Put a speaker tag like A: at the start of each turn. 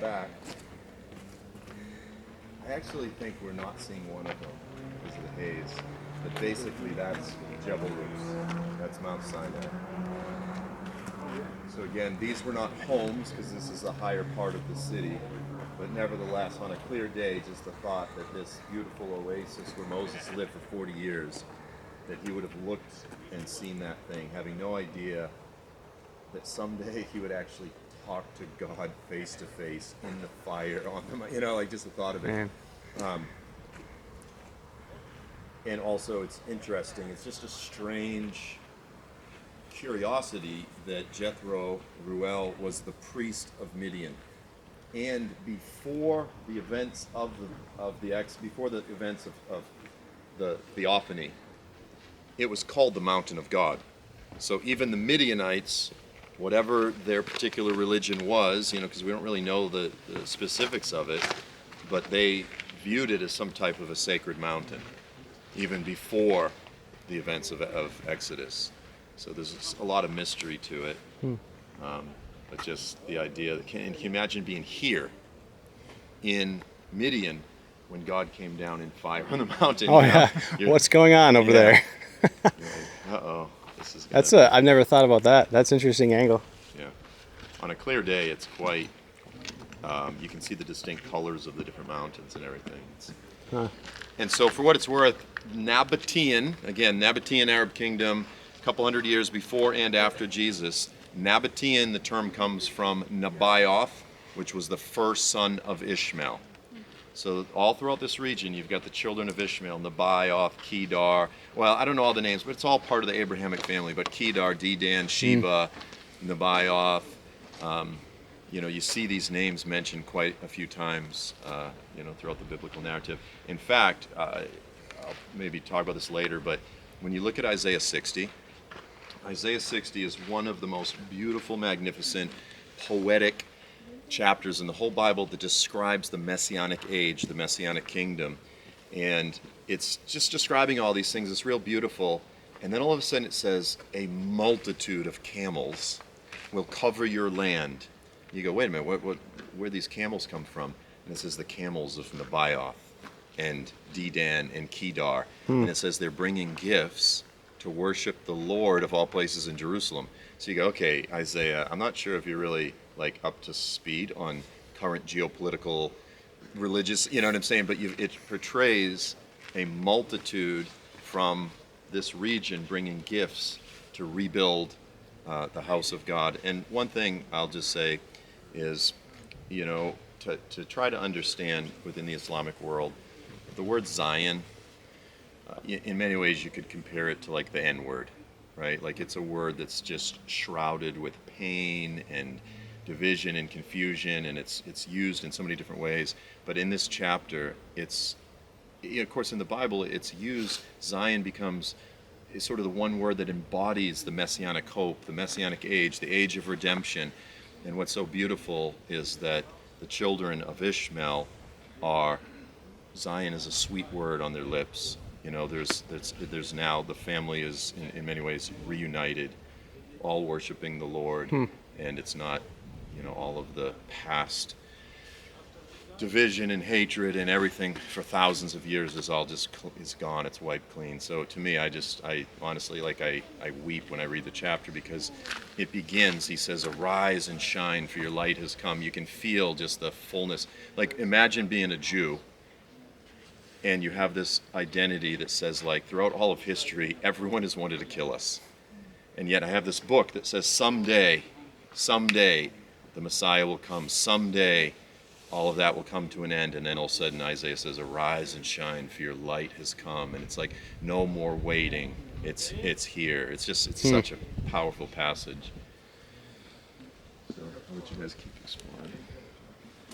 A: back. I actually think we're not seeing one of them because of the haze. But basically that's Jebel Rus. That's Mount Sinai. So again, these were not homes because this is a higher part of the city. But nevertheless, on a clear day, just the thought that this beautiful oasis where Moses lived for 40 years, that he would have looked and seen that thing, having no idea that someday he would actually talk to God face to face in the fire on the, like just the thought of it. And also it's interesting, it's just a strange curiosity that Jethro Ruel was the priest of Midian. And before the events of the Theophany, it was called the Mountain of God. So even the Midianites, whatever their particular religion was, because we don't really know the specifics of it, but they viewed it as some type of a sacred mountain, even before the events of Exodus. So there's a lot of mystery to it. But just the idea that, can you imagine being here in Midian when God came down in fire on the mountain?
B: Oh yeah, what's going on over there?
A: Uh-oh, this is.
B: I've never thought about that. That's an interesting angle.
A: Yeah, on a clear day, it's quite. You can see the distinct colors of the different mountains and everything. And so, for what it's worth, Nabatean Arab kingdom, a couple hundred years before and after Jesus. Nabatean, the term comes from Nebaioth, which was the first son of Ishmael. So all throughout this region, you've got the children of Ishmael, Nebaioth, Kedar. Well, I don't know all the names, but it's all part of the Abrahamic family. But Kedar, Dedan, Sheba, Nebaioth. You see these names mentioned quite a few times, throughout the biblical narrative. In fact, I'll maybe talk about this later, but when you look at Isaiah 60 is one of the most beautiful, magnificent, poetic chapters in the whole Bible that describes the Messianic age, the Messianic kingdom. And it's just describing all these things. It's real beautiful. And then all of a sudden it says, a multitude of camels will cover your land. You go, wait a minute, where these camels come from? And it says the camels of Nebaioth and Dedan and Kedar. And it says they're bringing gifts to worship the Lord of all places in Jerusalem. So you go, okay, Isaiah, I'm not sure if you're really up to speed on current geopolitical, religious, you know what I'm saying? But it portrays a multitude from this region bringing gifts to rebuild the house of God. And one thing I'll just say is, to try to understand within the Islamic world, the word Zion, in many ways you could compare it to the N-word, right? It's a word that's just shrouded with pain and division and confusion, and it's used in so many different ways. But in this chapter, it's, of course in the Bible, it's used, Zion is sort of the one word that embodies the Messianic hope, the Messianic age, the age of redemption. And what's so beautiful is that the children of Ishmael Zion is a sweet word on their lips. There's now, the family is in many ways reunited, all worshiping the Lord, and it's not, all of the past division and hatred and everything for thousands of years is all just is gone. It's wiped clean. So to me, I honestly, I weep when I read the chapter, because it begins, he says, arise and shine, for your light has come. You can feel just the fullness. Imagine being a Jew, and you have this identity that says, throughout all of history, everyone has wanted to kill us. And yet I have this book that says someday, the Messiah will come. Someday, all of that will come to an end. And then all of a sudden, Isaiah says, arise and shine, for your light has come. And it's no more waiting. It's here. It's such a powerful passage. So I'll let you guys keep exploring.